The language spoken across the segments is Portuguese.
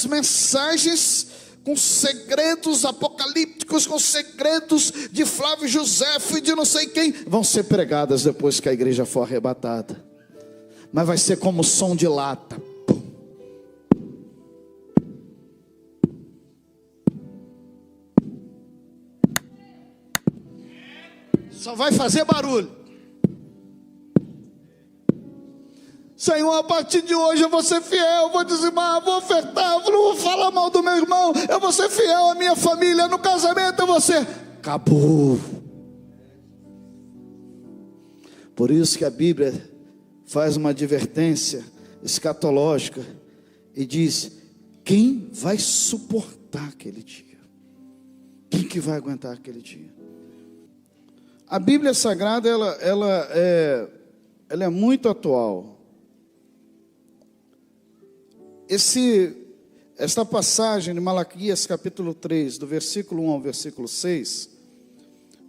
as mensagens com segredos apocalípticos, com segredos de Flávio Josefo e de não sei quem, vão ser pregadas depois que a igreja for arrebatada. Mas vai ser como som de lata. Só vai fazer barulho. Senhor, a partir de hoje eu vou ser fiel, vou dizimar, vou ofertar, não vou falar mal do meu irmão, eu vou ser fiel à minha família, no casamento eu vou ser... Acabou. Por isso que a Bíblia faz uma advertência escatológica e diz: quem vai suportar aquele dia? Quem que vai aguentar aquele dia? A Bíblia Sagrada, ela é muito atual. Esta passagem de Malaquias capítulo 3, do versículo 1 ao versículo 6,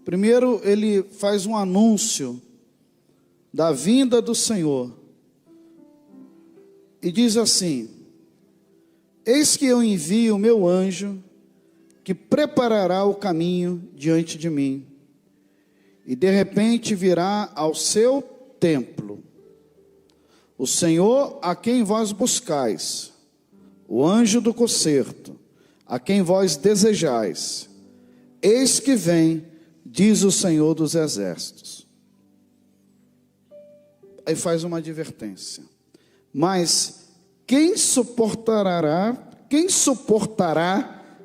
primeiro ele faz um anúncio da vinda do Senhor, e diz assim: eis que eu envio o meu anjo, que preparará o caminho diante de mim, e de repente virá ao seu templo o Senhor a quem vós buscais, o anjo do concerto, a quem vós desejais. Eis que vem, diz o Senhor dos exércitos. Aí faz uma advertência: mas quem suportará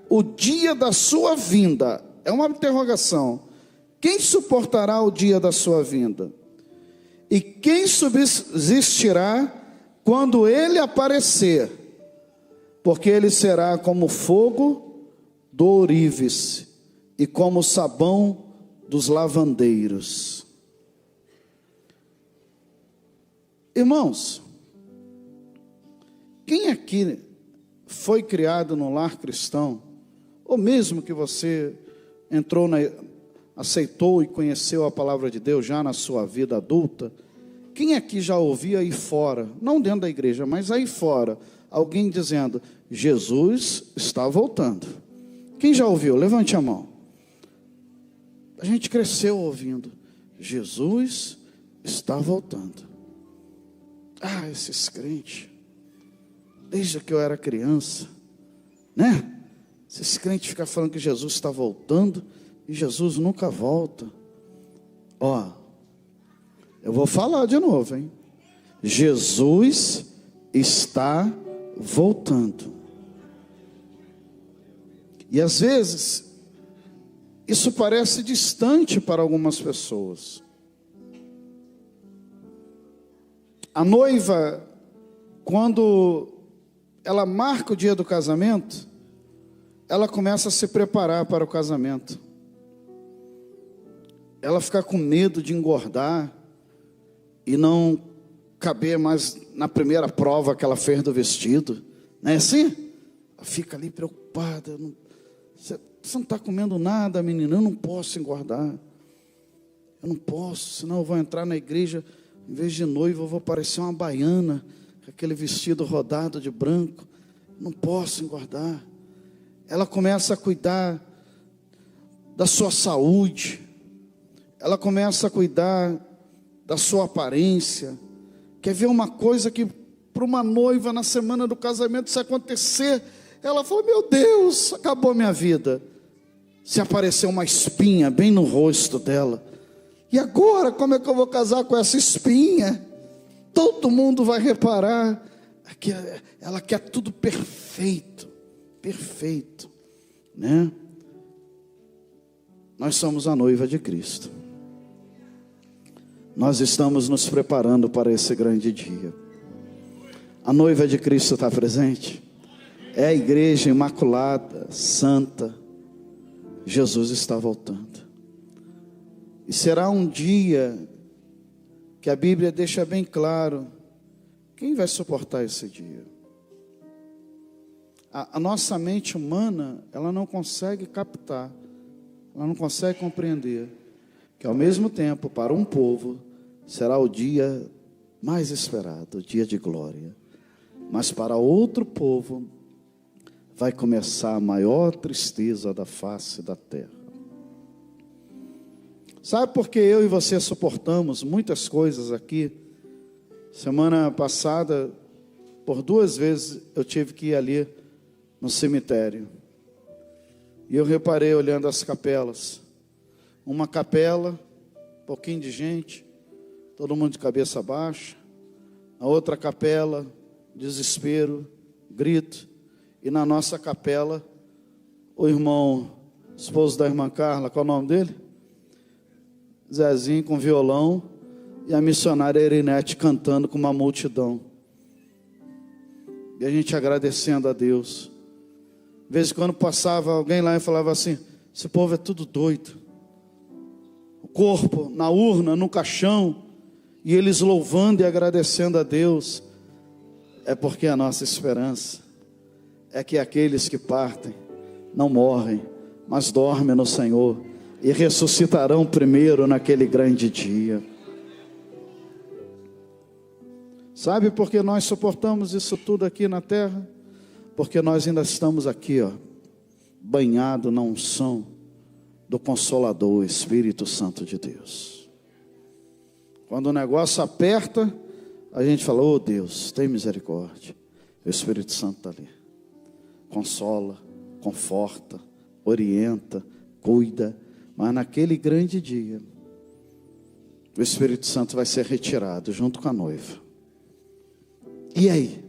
o dia da sua vinda? É uma interrogação. Quem suportará o dia da sua vinda? E quem subsistirá quando ele aparecer? Porque ele será como fogo do ourives e como sabão dos lavandeiros. Irmãos, quem aqui foi criado no lar cristão, ou mesmo que você aceitou e conheceu a palavra de Deus já na sua vida adulta, quem aqui já ouvia aí fora, não dentro da igreja, mas aí fora, alguém dizendo: Jesus está voltando? Quem já ouviu? Levante a mão. A gente cresceu ouvindo: Jesus está voltando. Ah, esses crentes, desde que eu era criança, né? Esses crentes ficam falando que Jesus está voltando, e Jesus nunca volta. Ó, eu vou falar de novo, hein? Jesus está voltando. E às vezes isso parece distante para algumas pessoas. A noiva, quando ela marca o dia do casamento, ela começa a se preparar para o casamento. Ela fica com medo de engordar e não caber mais na primeira prova que ela fez do vestido. Não é assim? Ela fica ali preocupada. Você não está comendo nada, menina? Eu não posso engordar. Eu não posso, senão eu vou entrar na igreja, em vez de noiva, eu vou parecer uma baiana, com aquele vestido rodado de branco. Não posso engordar. Ela começa a cuidar da sua saúde. Ela começa a cuidar da sua aparência. Quer ver uma coisa que para uma noiva na semana do casamento, se acontecer, ela fala: meu Deus, acabou minha vida. Se aparecer uma espinha bem no rosto dela, e agora como é que eu vou casar com essa espinha? Todo mundo vai reparar que ela quer tudo perfeito, perfeito, né? Nós somos a noiva de Cristo. Nós estamos nos preparando para esse grande dia. A noiva de Cristo está presente. É a igreja imaculada, santa. Jesus está voltando. E será um dia que a Bíblia deixa bem claro: quem vai suportar esse dia? A nossa mente humana, ela não consegue captar, ela não consegue compreender que ao mesmo tempo, para um povo, será o dia mais esperado, o dia de glória. Mas para outro povo, vai começar a maior tristeza da face da terra. Sabe por que eu e você suportamos muitas coisas aqui? Semana passada, por 2 vezes, eu tive que ir ali no cemitério. E eu reparei olhando as capelas. Uma capela, pouquinho de gente, todo mundo de cabeça baixa. A outra capela, desespero, grito. E na nossa capela, o irmão, esposo da irmã Carla, qual é o nome dele? Zezinho com violão. E a missionária Erinete cantando com uma multidão. E a gente agradecendo a Deus. De vez em quando passava alguém lá e falava assim: esse povo é tudo doido. O corpo na urna, no caixão, e eles louvando e agradecendo a Deus. É porque a nossa esperança é que aqueles que partem não morrem, mas dormem no Senhor e ressuscitarão primeiro naquele grande dia. Sabe por que nós suportamos isso tudo aqui na terra? Porque nós ainda estamos aqui, banhado na unção do Consolador, o Espírito Santo de Deus. Quando o negócio aperta, a gente fala: oh Deus, tem misericórdia. O Espírito Santo está ali. Consola, conforta, orienta, cuida. Mas naquele grande dia, o Espírito Santo vai ser retirado junto com a noiva. E aí?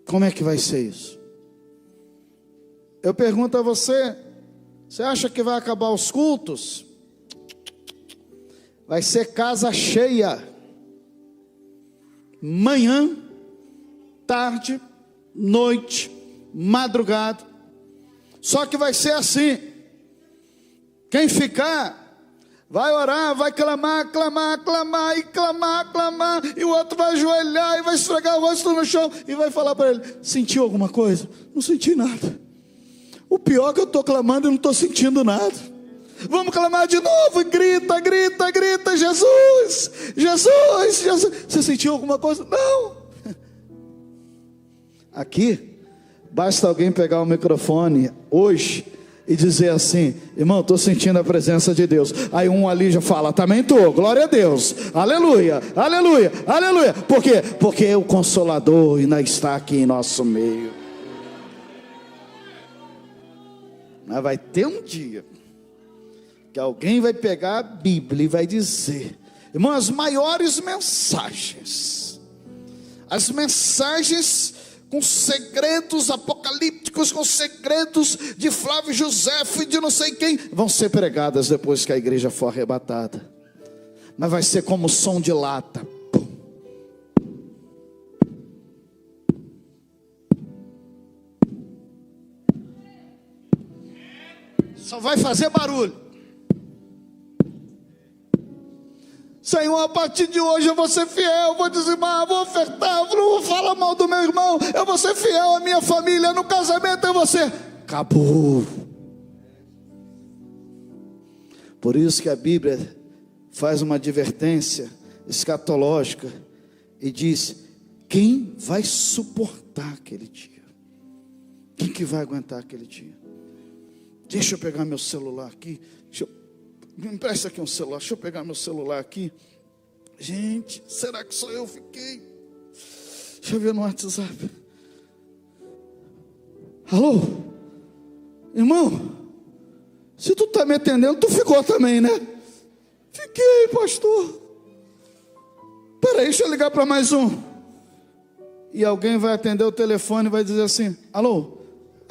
Como é que vai ser isso? Eu pergunto a você: você acha que vai acabar os cultos? Vai ser casa cheia. Manhã, tarde, noite, madrugada. Só que vai ser assim. Quem ficar vai orar, vai clamar, e o outro vai ajoelhar e vai esfregar o rosto no chão e vai falar para ele: sentiu alguma coisa? Não senti nada. O pior é que eu estou clamando e não estou sentindo nada. Vamos clamar de novo, e grita, Jesus, Jesus, Jesus. Você sentiu alguma coisa? Não. Aqui, basta alguém pegar o microfone hoje e dizer assim: irmão, estou sentindo a presença de Deus. Aí um ali já fala: também estou, glória a Deus, aleluia, aleluia, aleluia. Por quê? Porque o Consolador ainda está aqui em nosso meio. Mas vai ter um dia que alguém vai pegar a Bíblia e vai dizer: irmão, as maiores mensagens, as mensagens com segredos apocalípticos, com segredos de Flávio Josefo e de não sei quem, vão ser pregadas depois que a igreja for arrebatada. Mas vai ser como som de lata. Só vai fazer barulho. Senhor, a partir de hoje eu vou ser fiel, vou dizimar, vou ofertar, não vou falar mal do meu irmão, eu vou ser fiel à minha família, no casamento eu vou ser. Acabou. Por isso que a Bíblia faz uma advertência escatológica e diz: quem vai suportar aquele dia? Quem que vai aguentar aquele dia? Deixa eu pegar meu celular aqui, me empresta aqui um celular, deixa eu pegar meu celular aqui. Gente, será que só eu fiquei? Deixa eu ver no WhatsApp. Alô? Irmão, se tu está me atendendo, tu ficou também, né? Fiquei, pastor. Peraí, deixa eu ligar para mais um. E alguém vai atender o telefone e vai dizer assim: alô?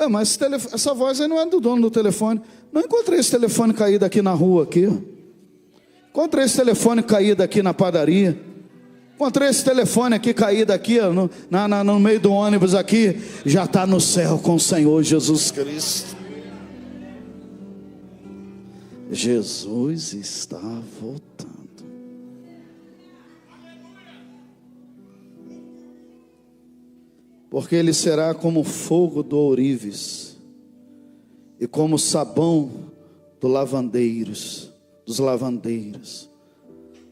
Mas essa voz aí não é do dono do telefone. Não encontrei esse telefone caído aqui na rua aqui. Encontrei esse telefone caído aqui na padaria. Encontrei esse telefone aqui caído aqui no meio do ônibus aqui. Já está no céu com o Senhor Jesus Cristo. Jesus está voltando. Porque ele será como fogo do ourives e como sabão dos lavandeiros.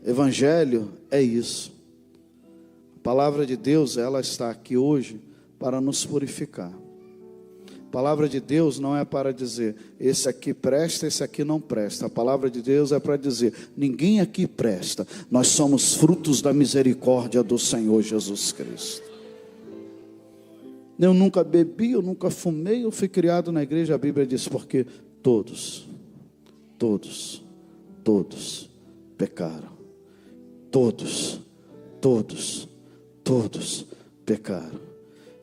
Evangelho é isso. A palavra de Deus, ela está aqui hoje para nos purificar. A palavra de Deus não é para dizer, esse aqui presta, esse aqui não presta. A palavra de Deus é para dizer, ninguém aqui presta. Nós somos frutos da misericórdia do Senhor Jesus Cristo. Eu nunca bebi, eu nunca fumei, eu fui criado na igreja. A Bíblia diz, porque todos pecaram. Todos pecaram.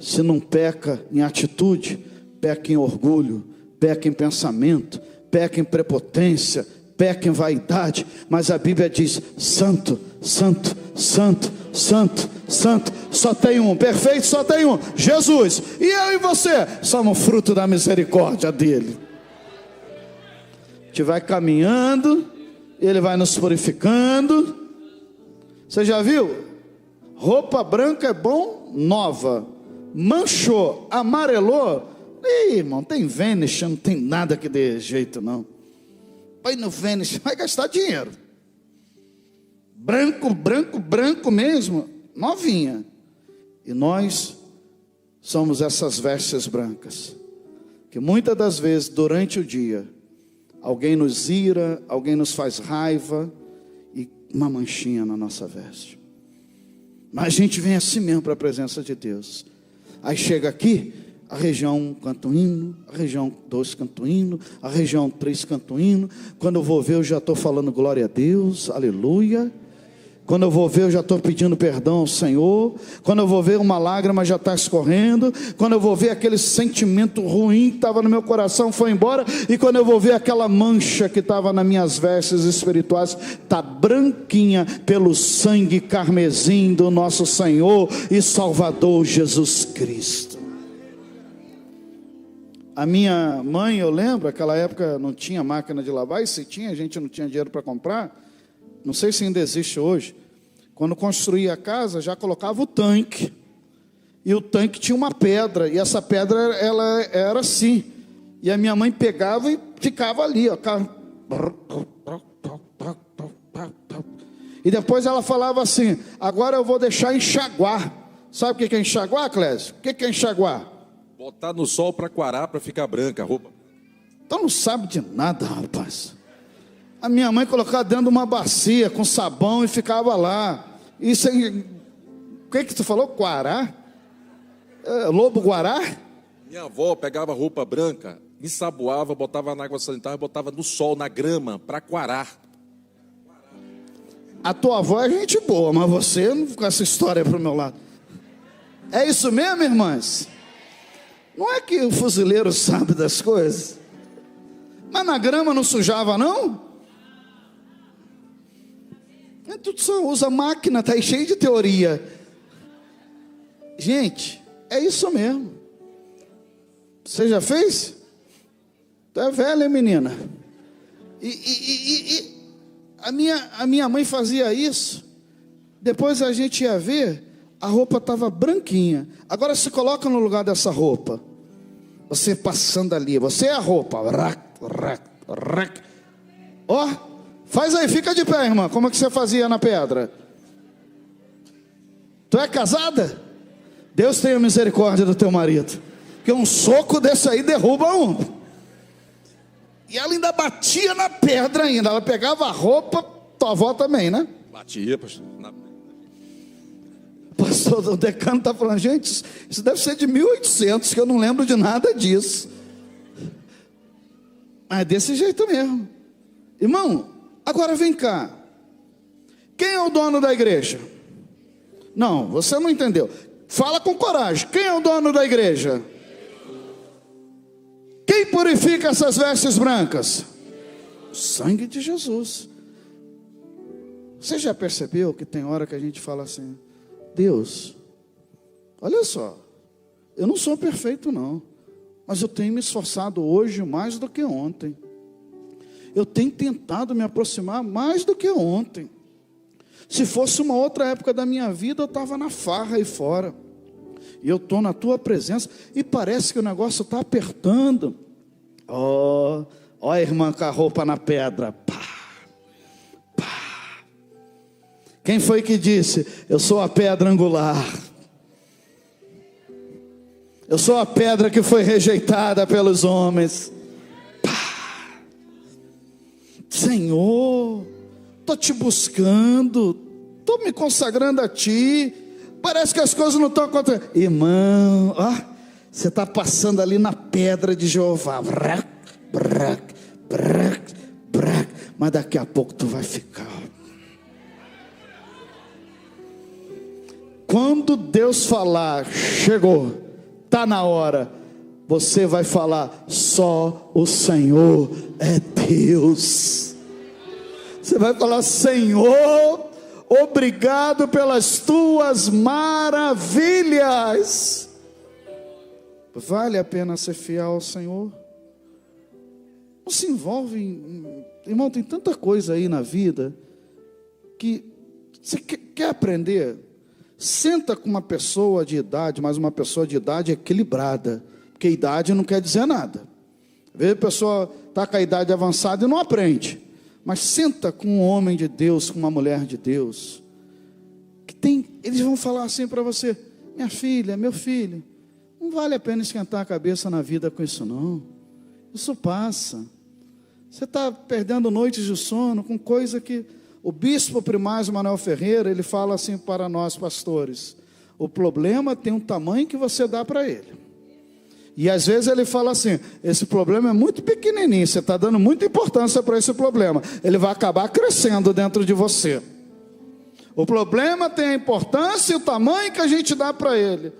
Se não peca em atitude, peca em orgulho, peca em pensamento, peca em prepotência, peca em vaidade. Mas a Bíblia diz, santo, santo, santo, santo, santo. Só tem um, perfeito só tem um, Jesus. E eu e você somos fruto da misericórdia dele. A gente vai caminhando, ele vai nos purificando. Você já viu? Roupa branca é bom, nova. Manchou, amarelou. Ih, irmão, tem Vanish, não tem nada que dê jeito não. Põe no Vanish, vai gastar dinheiro. Branco, branco, branco mesmo, novinha. E nós somos essas vestes brancas, que muitas das vezes durante o dia, alguém nos ira, alguém nos faz raiva, e uma manchinha na nossa veste. Mas a gente vem assim mesmo para a presença de Deus. Aí chega aqui, a região 1 canta um hino, a região 2 canta um hino, a região 3 canta um hino. Quando eu vou ver, eu já estou falando glória a Deus, aleluia. Quando eu vou ver, eu já estou pedindo perdão ao Senhor. Quando eu vou ver, uma lágrima já está escorrendo. Quando eu vou ver, aquele sentimento ruim que estava no meu coração foi embora. E quando eu vou ver, aquela mancha que estava nas minhas vestes espirituais está branquinha pelo sangue carmesim do nosso Senhor e Salvador Jesus Cristo. A minha mãe, eu lembro, aquela época não tinha máquina de lavar. E se tinha, a gente não tinha dinheiro para comprar. Não sei se ainda existe hoje. Quando construía a casa, já colocava o tanque. E o tanque tinha uma pedra. E essa pedra, ela era assim. E a minha mãe pegava e ficava ali, ó. E depois ela falava assim, agora eu vou deixar enxaguar. Sabe o que é enxaguar, Clésio? O que é enxaguar? Botar no sol para quarar, para ficar branca a roupa. Então não sabe de nada, rapaz. A minha mãe colocava dentro de uma bacia com sabão e ficava lá. Isso aí, o que tu falou? Guará? Lobo guará? Minha avó pegava roupa branca, ensaboava, botava na água sanitária, botava no sol, na grama, para quarar. A tua avó é gente boa, mas você não fica com essa história para o meu lado. É isso mesmo, irmãs? Não é que o fuzileiro sabe das coisas? Mas na grama não sujava, não? Tu só usa máquina, está aí cheio de teoria. Gente, é isso mesmo. Você já fez? Tu é velha, menina. E a minha mãe fazia isso. Depois a gente ia ver, a roupa estava branquinha. Agora se coloca no lugar dessa roupa. Você passando ali, você é a roupa. Ó. Faz aí, fica de pé, irmã. Como é que você fazia na pedra? Tu é casada? Deus tenha misericórdia do teu marido. Porque um soco desse aí derruba um. E ela ainda batia na pedra ainda. Ela pegava a roupa, tua avó também, né? Batia, pastor. Pastor, o decano está falando, gente, isso deve ser de 1800, que eu não lembro de nada disso. Mas é desse jeito mesmo. Irmão, agora vem cá. Quem é o dono da igreja? Não, você não entendeu. Fala com coragem. Quem é o dono da igreja? Quem purifica essas vestes brancas? O sangue de Jesus. Você já percebeu que tem hora que a gente fala assim, Deus, olha só, eu não sou perfeito não, mas eu tenho me esforçado hoje mais do que ontem. Eu tenho tentado me aproximar mais do que ontem. Se fosse uma outra época da minha vida, eu estava na farra aí fora. E eu estou na tua presença e parece que o negócio está apertando. Ó a irmã com a roupa na pedra. Pá, pá. Quem foi que disse? Eu sou a pedra angular. Eu sou a pedra que foi rejeitada pelos homens. Pá. Senhor, estou te buscando, estou me consagrando a ti. Parece que as coisas não estão acontecendo. Irmão, ó, você está passando ali na pedra de Jeová. Brac, brac, brac, brac. Mas daqui a pouco tu vai ficar. Quando Deus falar, chegou, está na hora, você vai falar, só o Senhor é Deus. Você vai falar, Senhor, obrigado pelas tuas maravilhas. Vale a pena ser fiel ao Senhor? Não se envolve irmão, tem tanta coisa aí na vida que você quer aprender. Senta com uma pessoa de idade, mas uma pessoa de idade equilibrada, porque idade não quer dizer nada. Às vezes a pessoa está com a idade avançada e não aprende, mas senta com um homem de Deus, com uma mulher de Deus, eles vão falar assim para você, minha filha, meu filho, não vale a pena esquentar a cabeça na vida com isso não, isso passa, você está perdendo noites de sono com coisa que... O bispo Primázio Manuel Ferreira, ele fala assim para nós pastores, o problema tem um tamanho que você dá para ele, e às vezes ele fala assim, esse problema é muito pequenininho, você está dando muita importância para esse problema, ele vai acabar crescendo dentro de você. O problema tem a importância e o tamanho que a gente dá para ele.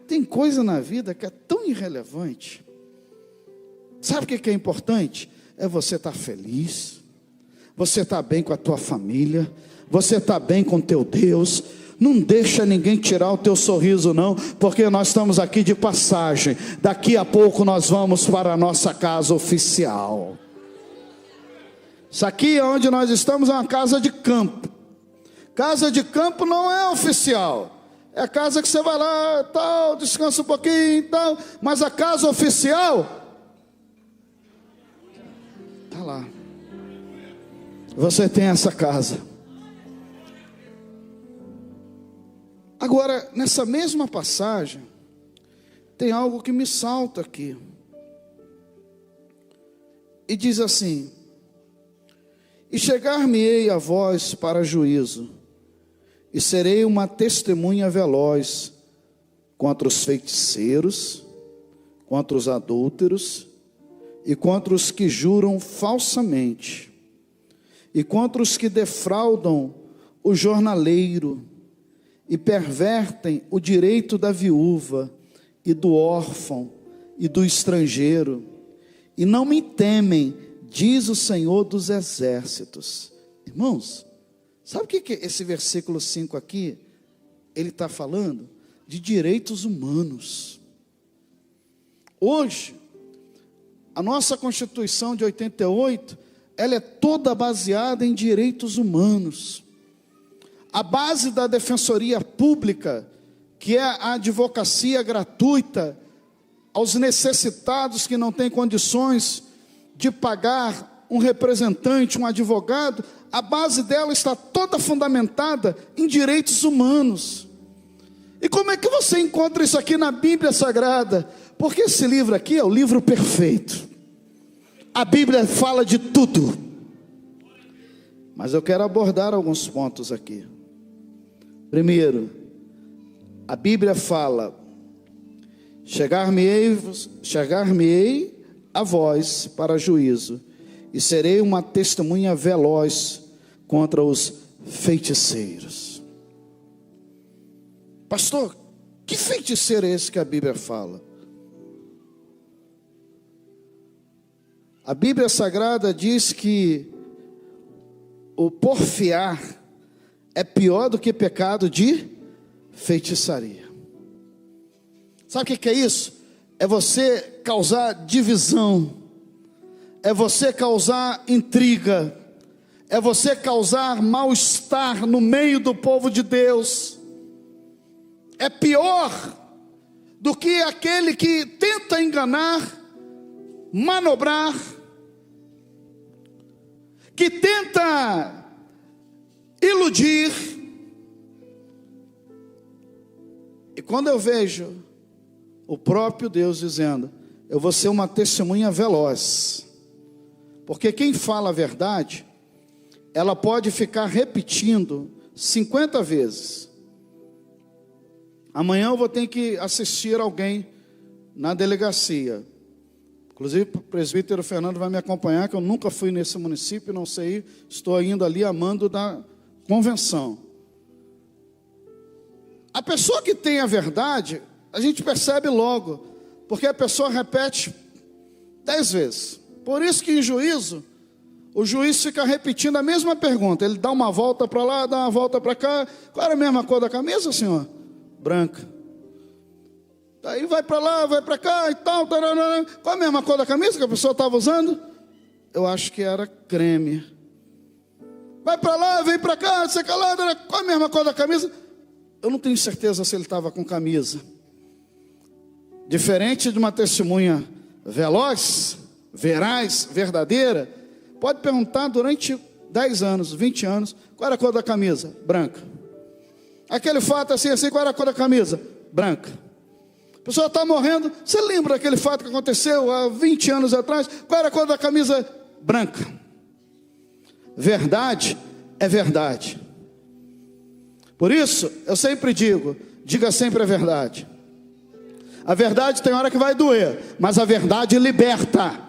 Tem coisa na vida que é tão irrelevante. Sabe o que é importante? É você estar feliz, você está bem com a tua família, você está bem com teu Deus. Não deixa ninguém tirar o teu sorriso não, porque nós estamos aqui de passagem. Daqui a pouco nós vamos para a nossa casa oficial. Isso aqui onde nós estamos é uma casa de campo. Casa de campo não é oficial, é a casa que você vai lá, tal, descansa um pouquinho, tal. Mas a casa oficial está lá. Você tem essa casa. Agora, nessa mesma passagem, tem algo que me salta aqui. E diz assim: e chegar-me-ei a vós para juízo, e serei uma testemunha veloz contra os feiticeiros, contra os adúlteros, e contra os que juram falsamente, e contra os que defraudam o jornaleiro, e pervertem o direito da viúva, e do órfão, e do estrangeiro, e não me temem, diz o Senhor dos exércitos. Irmãos, sabe o que esse versículo 5 aqui, ele está falando? De direitos humanos. Hoje, a nossa Constituição de 88, ela é toda baseada em direitos humanos. A base da defensoria pública, que é a advocacia gratuita aos necessitados que não têm condições de pagar um representante, um advogado, a base dela está toda fundamentada em direitos humanos. E como é que você encontra isso aqui na Bíblia Sagrada? Porque esse livro aqui é o livro perfeito. A Bíblia fala de tudo. Mas eu quero abordar alguns pontos aqui. Primeiro, a Bíblia fala: chegar-me-ei a vós para juízo, e serei uma testemunha veloz contra os feiticeiros. Pastor, que feiticeiro é esse que a Bíblia fala? A Bíblia Sagrada diz que o porfiar é pior do que pecado de feitiçaria. Sabe o que é isso? É você causar divisão, é você causar intriga, é você causar mal-estar no meio do povo de Deus. É pior do que aquele que tenta enganar, manobrar, que tenta iludir. E quando eu vejo o próprio Deus dizendo: eu vou ser uma testemunha veloz. Porque quem fala a verdade, ela pode ficar repetindo 50 vezes. Amanhã eu vou ter que assistir alguém na delegacia. Inclusive o presbítero Fernando vai me acompanhar, que eu nunca fui nesse município, não sei, estou indo ali a mando da convenção. A pessoa que tem a verdade, a gente percebe logo, porque a pessoa repete 10 vezes. Por isso que em juízo, o juiz fica repetindo a mesma pergunta. Ele dá uma volta para lá, dá uma volta para cá. Qual era a mesma cor da camisa, senhor? Branca. Daí vai para lá, vai para cá e tal. Taranana. Qual a mesma cor da camisa que a pessoa estava usando? Eu acho que era creme. Vai para lá, vem para cá, sei lá. Qual a mesma cor da camisa? Eu não tenho certeza se ele estava com camisa. Diferente de uma testemunha veloz, veraz, verdadeira, pode perguntar durante 10 anos, 20 anos, qual era a cor da camisa? Branca. Aquele fato assim, qual era a cor da camisa? Branca. A pessoa está morrendo, você lembra daquele fato que aconteceu há 20 anos atrás? Qual era a cor da camisa? Branca. Verdade é verdade. Por isso, eu sempre digo, diga sempre a verdade. A verdade tem hora que vai doer, mas a verdade liberta.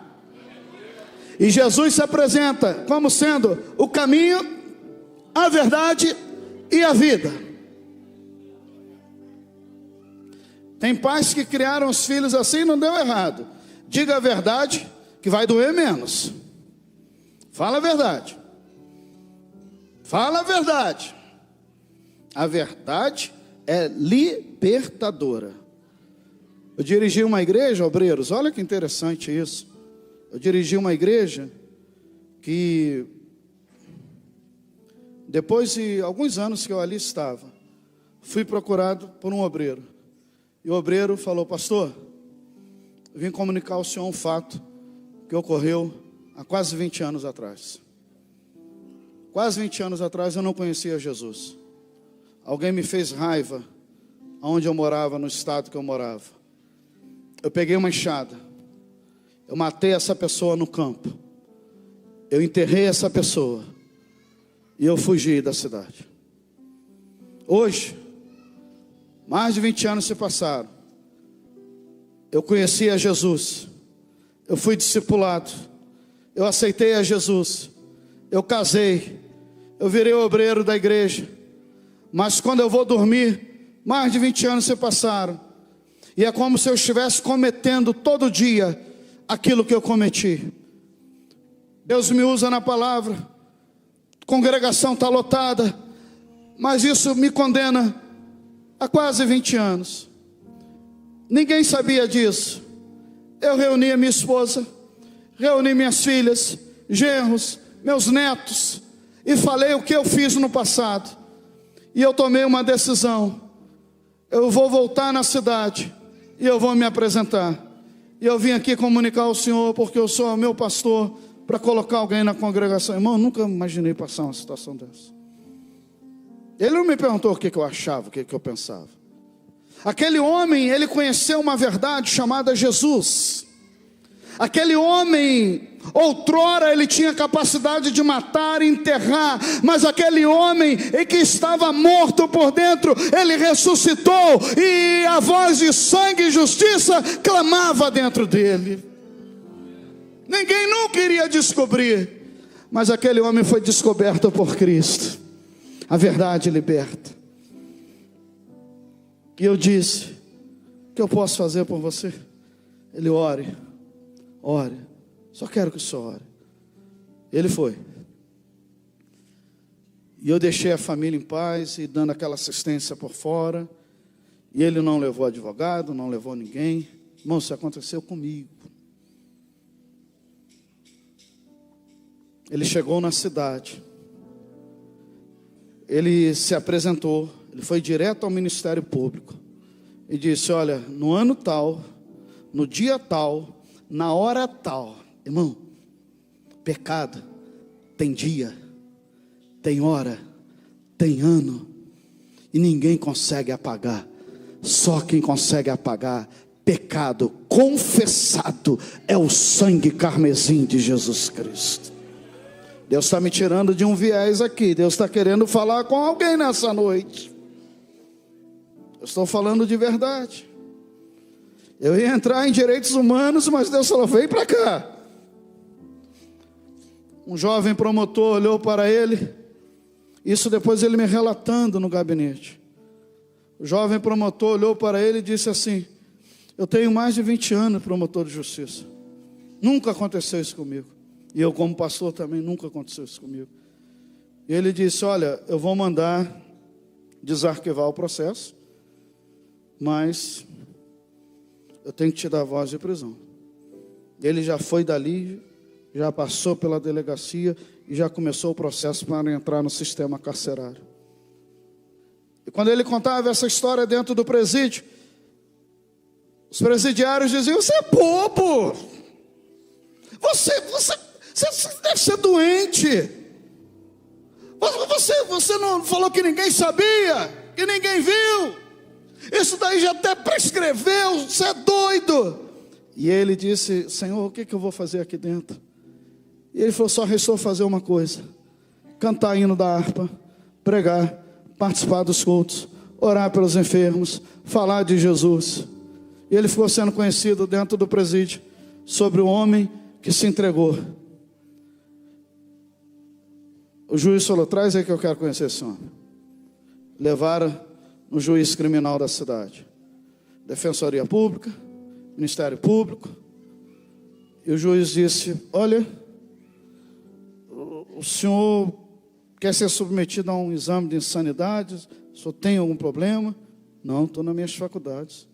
E Jesus se apresenta como sendo o caminho, a verdade e a vida. Tem pais que criaram os filhos assim, não deu errado. Diga a verdade, que vai doer menos. Fala a verdade. Fala a verdade. A verdade é libertadora. Eu dirigi uma igreja, obreiros, olha que interessante isso. Eu dirigi uma igreja que, depois de alguns anos que eu ali estava, fui procurado por um obreiro. E o obreiro falou: pastor, eu vim comunicar ao senhor um fato que ocorreu há quase 20 anos atrás. Quase 20 anos atrás eu não conhecia Jesus. Alguém me fez raiva onde eu morava, no estado que eu morava. Eu peguei uma enxada, eu matei essa pessoa no campo, eu enterrei essa pessoa e eu fugi da cidade. Hoje, mais de 20 anos se passaram, eu conheci a Jesus, eu fui discipulado, eu aceitei a Jesus, eu casei, eu virei obreiro da igreja. Mas quando eu vou dormir, mais de 20 anos se passaram, e é como se eu estivesse cometendo todo dia aquilo que eu cometi. Deus me usa na palavra, a congregação está lotada, mas isso me condena há quase 20 anos. Ninguém sabia disso. Eu reuni a minha esposa, reuni minhas filhas, genros, meus netos, e falei o que eu fiz no passado. E eu tomei uma decisão: eu vou voltar na cidade e eu vou me apresentar. E eu vim aqui comunicar ao senhor, porque eu sou o meu pastor, para colocar alguém na congregação. Irmão, eu nunca imaginei passar uma situação dessa. Ele não me perguntou o que eu achava, o que eu pensava. Aquele homem, ele conheceu uma verdade chamada Jesus. Aquele homem, outrora ele tinha capacidade de matar e enterrar, mas aquele homem que estava morto por dentro, ele ressuscitou, e a voz de sangue e justiça clamava dentro dele. Ninguém nunca iria descobrir, mas aquele homem foi descoberto por Cristo. A verdade liberta. E eu disse: o que eu posso fazer por você? Ele: ore. Ore, só quero que o senhor ore. Ele foi. E eu deixei a família em paz, e dando aquela assistência por fora. E ele não levou advogado, não levou ninguém. Irmão, isso aconteceu comigo. Ele chegou na cidade. Ele se apresentou. Ele foi direto ao Ministério Público. E disse: olha, no ano tal, no dia tal, na hora tal. Irmão, pecado tem dia, tem hora, tem ano, e ninguém consegue apagar. Só quem consegue apagar pecado confessado é o sangue carmesim de Jesus Cristo. Deus está me tirando de um viés aqui. Deus está querendo falar com alguém nessa noite. Eu estou falando de verdade. Eu ia entrar em direitos humanos, mas Deus falou, vem para cá. Um jovem promotor olhou para ele. Isso depois ele me relatando no gabinete. O jovem promotor olhou para ele e disse assim: eu tenho mais de 20 anos promotor de justiça. Nunca aconteceu isso comigo. E eu como pastor também, nunca aconteceu isso comigo. E ele disse, olha, eu vou mandar desarquivar o processo, mas eu tenho que te dar voz de prisão. Ele já foi dali, já passou pela delegacia e já começou o processo para entrar no sistema carcerário. E quando ele contava essa história dentro do presídio, os presidiários diziam, você é bobo, você deve ser doente, você não falou que ninguém sabia, que ninguém viu, isso daí já até prescreveu, você é doido. E ele disse, Senhor, o que eu vou fazer aqui dentro? E ele falou, só restou fazer uma coisa: cantar hino da harpa, pregar, participar dos cultos, orar pelos enfermos, falar de Jesus. E ele ficou sendo conhecido dentro do presídio sobre o homem que se entregou. O juiz falou, traz aí que eu quero conhecer esse homem. Levaram no juiz criminal da cidade, Defensoria Pública, Ministério Público. E o juiz disse, olha, o senhor quer ser submetido a um exame de insanidade? O senhor tem algum problema? Não, estou nas minhas faculdades.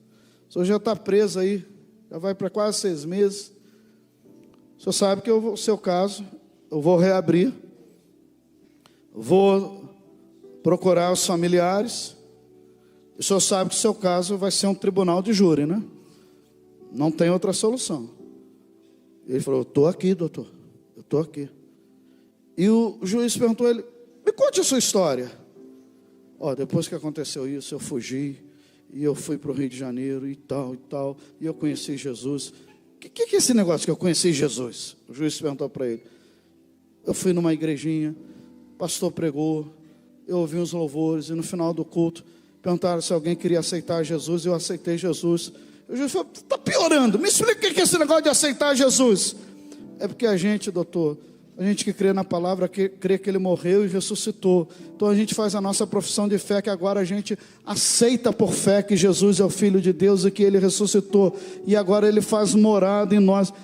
O senhor já está preso aí, já vai para quase 6 meses. O senhor sabe que o seu caso, eu vou reabrir, vou procurar os familiares. O senhor sabe que o seu caso vai ser um tribunal de júri, né? Não tem outra solução. Ele falou, eu estou aqui, doutor, eu estou aqui. E o juiz perguntou a ele, me conte a sua história. Depois que aconteceu isso, eu fugi, e eu fui para o Rio de Janeiro, e tal, e eu conheci Jesus. O que é esse negócio que eu conheci Jesus? O juiz perguntou para ele. Eu fui numa igrejinha, o pastor pregou, eu ouvi uns louvores, e no final do culto, perguntaram se alguém queria aceitar Jesus, e eu aceitei Jesus. O juiz falou, está piorando, me explica o que é esse negócio de aceitar Jesus. É porque a gente, doutor, a gente que crê na palavra, que crê que Ele morreu e ressuscitou. Então a gente faz a nossa profissão de fé, que agora a gente aceita por fé que Jesus é o Filho de Deus e que Ele ressuscitou. E agora Ele faz morada em nós.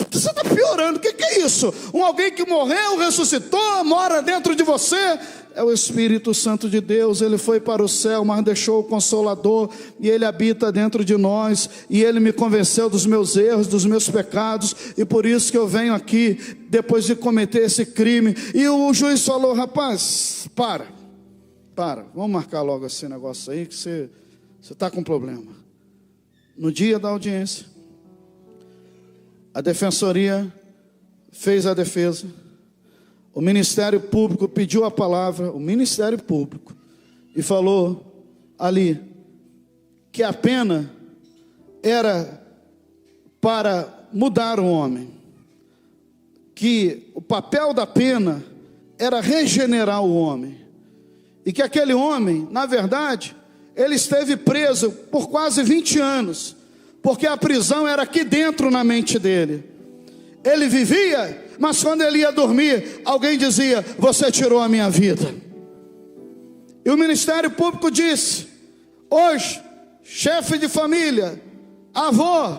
Você está piorando, o que é isso? Alguém que morreu, ressuscitou, mora dentro de você. É o Espírito Santo de Deus. Ele foi para o céu, mas deixou o Consolador, e Ele habita dentro de nós, e Ele me convenceu dos meus erros, dos meus pecados, e por isso que eu venho aqui, depois de cometer esse crime. E o juiz falou, rapaz, para, vamos marcar logo esse negócio aí, que você está com problema. No dia da audiência, a defensoria fez a defesa, o Ministério Público pediu a palavra, o Ministério Público, e falou ali que a pena era para mudar o homem, que o papel da pena era regenerar o homem, e que aquele homem, na verdade, ele esteve preso por quase 20 anos, porque a prisão era aqui dentro na mente dele. Ele vivia, mas quando ele ia dormir, alguém dizia, você tirou a minha vida. E o Ministério Público disse, hoje, chefe de família, avô,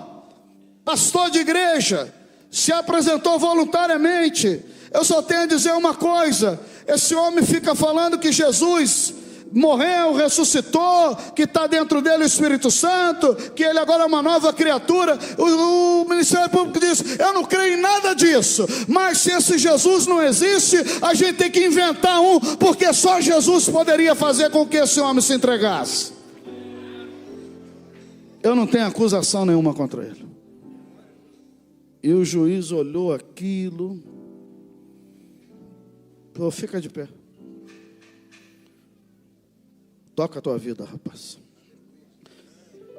pastor de igreja, se apresentou voluntariamente. Eu só tenho a dizer uma coisa, esse homem fica falando que Jesus morreu, ressuscitou, que está dentro dele o Espírito Santo, que ele agora é uma nova criatura. O Ministério Público diz, eu não creio em nada disso, mas se esse Jesus não existe, a gente tem que inventar um, porque só Jesus poderia fazer com que esse homem se entregasse. Eu não tenho acusação nenhuma contra ele. E o juiz olhou aquilo, falou, fica de pé. Toca a tua vida, rapaz.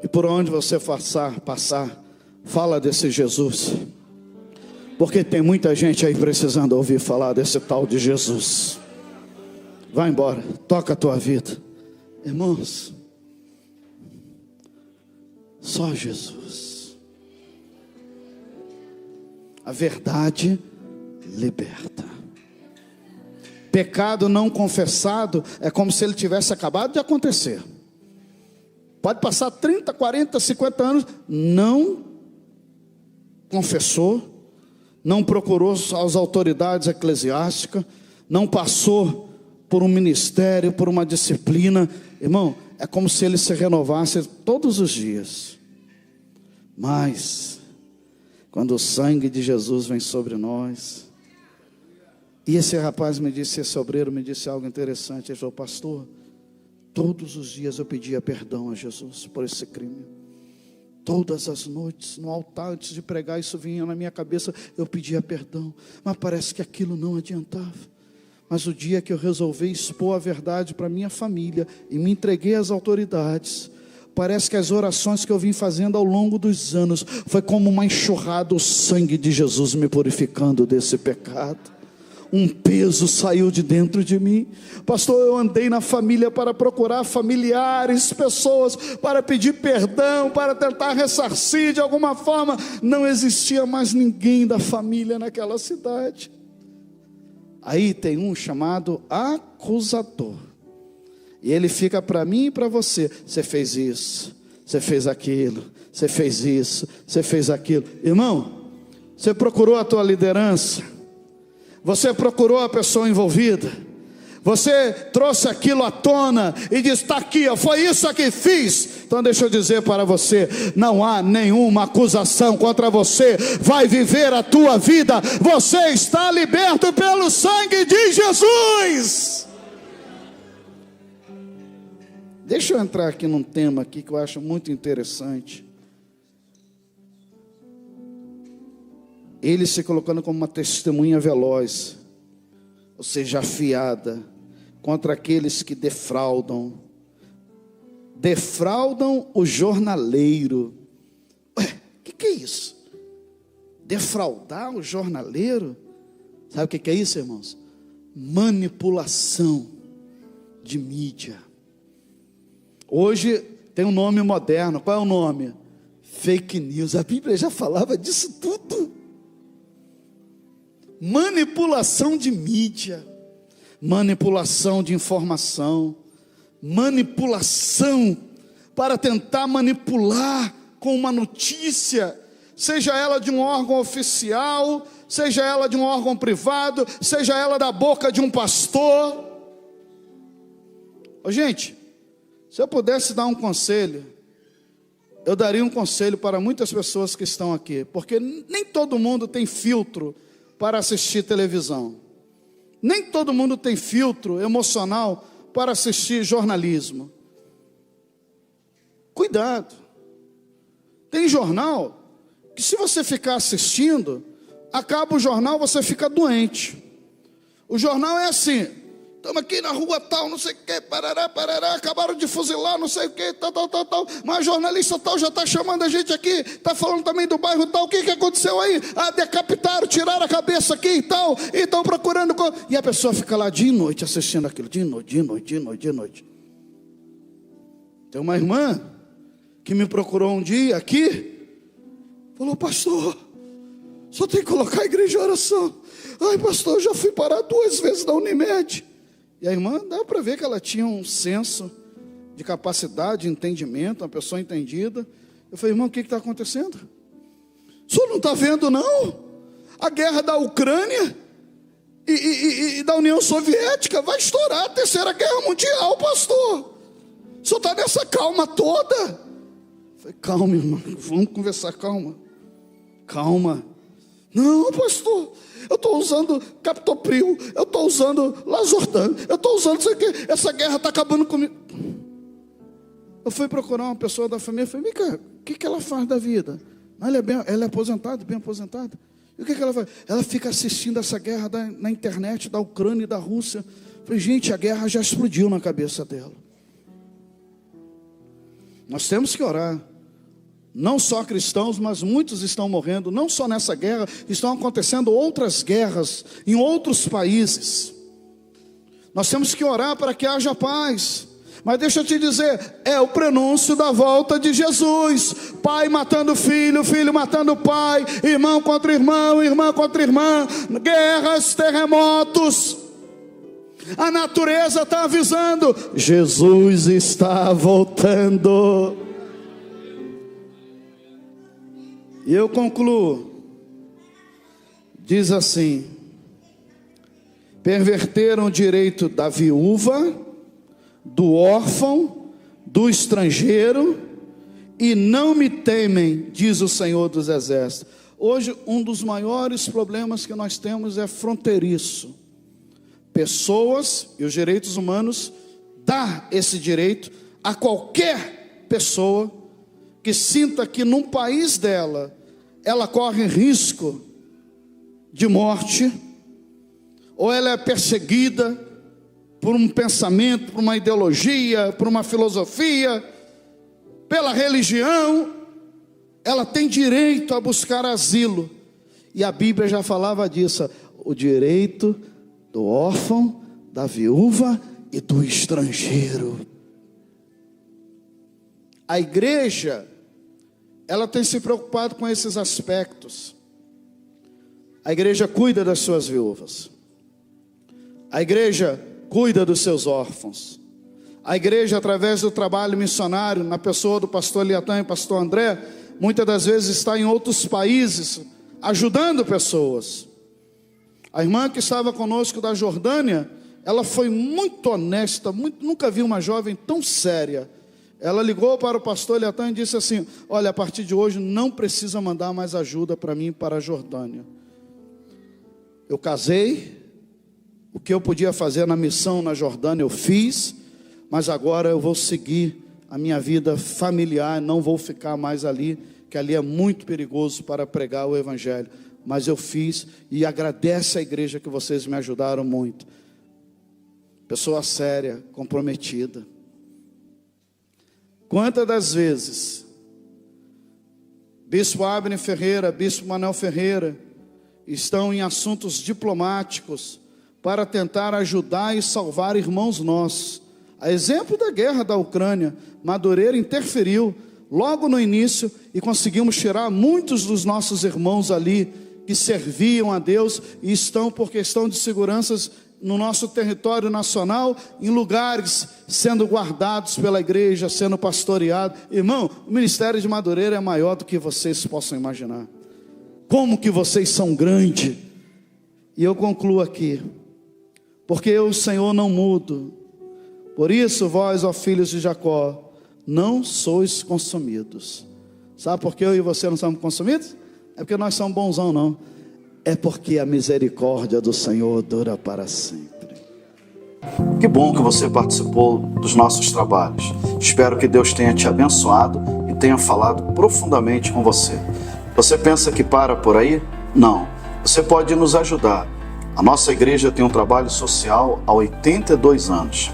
E por onde você passar, fala desse Jesus. Porque tem muita gente aí precisando ouvir falar desse tal de Jesus. Vai embora, toca a tua vida. Irmãos, só Jesus. A verdade liberta. Pecado não confessado é como se ele tivesse acabado de acontecer. Pode passar 30, 40, 50 anos, não confessou, não procurou as autoridades eclesiásticas, não passou por um ministério, por uma disciplina. Irmão, é como se ele se renovasse todos os dias. Mas, quando o sangue de Jesus vem sobre nós, e esse rapaz me disse, esse obreiro me disse algo interessante. Ele falou: pastor, todos os dias eu pedia perdão a Jesus por esse crime. Todas as noites, no altar, antes de pregar, isso vinha na minha cabeça, eu pedia perdão. Mas parece que aquilo não adiantava. Mas o dia que eu resolvi expor a verdade para minha família e me entreguei às autoridades, parece que as orações que eu vim fazendo ao longo dos anos foi como uma enxurrada, o sangue de Jesus me purificando desse pecado. Um peso saiu de dentro de mim. Pastor, eu andei na família para procurar familiares, pessoas, para pedir perdão, para tentar ressarcir de alguma forma. Não existia mais ninguém da família naquela cidade. Aí tem um chamado acusador. E ele fica para mim e para você: você fez isso, você fez aquilo, você fez isso, você fez aquilo. Irmão, você procurou a tua liderança, você procurou a pessoa envolvida, você trouxe aquilo à tona e disse: está aqui, foi isso que fiz. Então deixa eu dizer para você, não há nenhuma acusação contra você. Vai viver a tua vida, você está liberto pelo sangue de Jesus. Deixa eu entrar aqui num tema aqui que eu acho muito interessante. Ele se colocando como uma testemunha veloz, ou seja, afiada, contra aqueles que defraudam o jornaleiro. Ué, o que é isso? Defraudar o jornaleiro? Sabe o que é isso, irmãos? Manipulação de mídia. Hoje tem um nome moderno. Qual é o nome? Fake news. A Bíblia já falava disso tudo. Manipulação de mídia, manipulação de informação, manipulação para tentar manipular com uma notícia, seja ela de um órgão oficial, seja ela de um órgão privado, seja ela da boca de um pastor. Ô, gente, se eu pudesse dar um conselho, eu daria um conselho para muitas pessoas que estão aqui, porque nem todo mundo tem filtro para assistir televisão. Nem todo mundo tem filtro emocional para assistir jornalismo. Cuidado. Tem jornal que, se você ficar assistindo, acaba o jornal, você fica doente. O jornal é assim: estamos aqui na rua tal, não sei o que, parará, acabaram de fuzilar, não sei o que, tal, mas jornalista tal já está chamando a gente aqui, está falando também do bairro tal, o que aconteceu aí? Ah, decapitaram, tiraram a cabeça aqui e tal, e estão procurando, e a pessoa fica lá dia e noite assistindo aquilo, dia e noite. Tem uma irmã que me procurou um dia aqui, falou: pastor, só tem que colocar a igreja em oração. Ai, pastor, eu já fui parar 2 vezes na Unimed. E a irmã, dá para ver que ela tinha um senso de capacidade, de entendimento, uma pessoa entendida. Eu falei: irmão, o que está acontecendo? O senhor não está vendo, não? A guerra da Ucrânia e da União Soviética vai estourar a 3ª Guerra Mundial, pastor. O senhor está nessa calma toda? Eu falei: calma, irmão, vamos conversar, calma. Não, pastor, eu estou usando captopril, eu estou usando Lazortan, eu estou usando isso aqui, essa guerra está acabando comigo. Eu fui procurar uma pessoa da família, falei: Mica, o que ela faz da vida? Ela é aposentada, bem aposentada. E o que ela faz? Ela fica assistindo essa guerra na internet, da Ucrânia e da Rússia. Eu falei: gente, a guerra já explodiu na cabeça dela. Nós temos que orar. Não só cristãos, mas muitos estão morrendo. Não só nessa guerra, estão acontecendo outras guerras em outros países. Nós temos que orar para que haja paz. Mas deixa eu te dizer, é o prenúncio da volta de Jesus. Pai matando filho, filho matando pai, irmão contra irmão, irmã contra irmã, guerras, terremotos. A natureza está avisando, Jesus está voltando. E eu concluo, diz assim: perverteram o direito da viúva, do órfão, do estrangeiro, e não me temem, diz o Senhor dos Exércitos. Hoje, um dos maiores problemas que nós temos é fronteiriço. Pessoas e os direitos humanos dá esse direito a qualquer pessoa que sinta que num país dela, ela corre risco de morte, ou ela é perseguida por um pensamento, por uma ideologia, por uma filosofia, pela religião, ela tem direito a buscar asilo. E a Bíblia já falava disso, o direito do órfão, da viúva e do estrangeiro. A igreja, ela tem se preocupado com esses aspectos. A igreja cuida das suas viúvas. A igreja cuida dos seus órfãos. A igreja, através do trabalho missionário, na pessoa do pastor Eliatan e pastor André, muitas das vezes está em outros países, ajudando pessoas. A irmã que estava conosco da Jordânia, ela foi muito honesta, nunca vi uma jovem tão séria. Ela ligou para o pastor Eliatan e disse assim: olha, a partir de hoje não precisa mandar mais ajuda para mim para a Jordânia. Eu casei, o que eu podia fazer na missão na Jordânia eu fiz, mas agora eu vou seguir a minha vida familiar, não vou ficar mais ali, que ali é muito perigoso para pregar o evangelho. Mas eu fiz, e agradece a igreja que vocês me ajudaram muito. Pessoa séria, comprometida. Quantas das vezes Bispo Abner Ferreira, Bispo Manuel Ferreira estão em assuntos diplomáticos para tentar ajudar e salvar irmãos nossos. A exemplo da guerra da Ucrânia, Madureira interferiu logo no início e conseguimos tirar muitos dos nossos irmãos ali que serviam a Deus e estão por questão de seguranças no nosso território nacional, em lugares sendo guardados pela igreja, sendo pastoreado. Irmão, o ministério de Madureira é maior do que vocês possam imaginar. Como que vocês são grandes. E eu concluo aqui, porque eu, o Senhor, não mudo. Por isso, vós, ó filhos de Jacó, não sois consumidos. Sabe por que eu e você não somos consumidos? É porque nós somos bonzão, não. É porque a misericórdia do Senhor dura para sempre. Que bom que você participou dos nossos trabalhos. Espero que Deus tenha te abençoado e tenha falado profundamente com você. Você pensa que para por aí? Não. Você pode nos ajudar. A nossa igreja tem um trabalho social há 82 anos.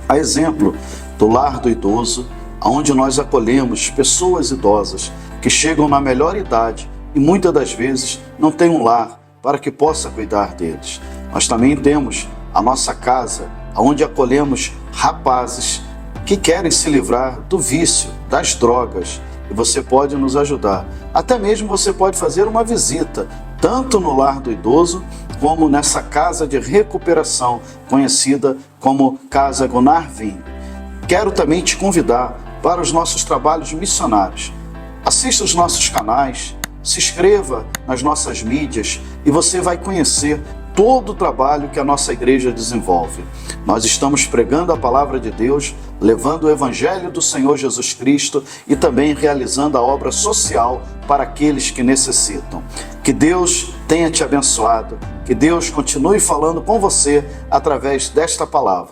A exemplo do Lar do Idoso, onde nós acolhemos pessoas idosas que chegam na melhor idade e muitas das vezes não têm um lar para que possa cuidar deles. Nós também temos a nossa casa, onde acolhemos rapazes que querem se livrar do vício, das drogas, e você pode nos ajudar. Até mesmo você pode fazer uma visita, tanto no Lar do Idoso, como nessa casa de recuperação, conhecida como Casa Gunarvin. Quero também te convidar para os nossos trabalhos missionários. Assista os nossos canais, se inscreva nas nossas mídias e você vai conhecer todo o trabalho que a nossa igreja desenvolve. Nós estamos pregando a palavra de Deus, levando o evangelho do Senhor Jesus Cristo e também realizando a obra social para aqueles que necessitam. Que Deus tenha te abençoado, que Deus continue falando com você através desta palavra.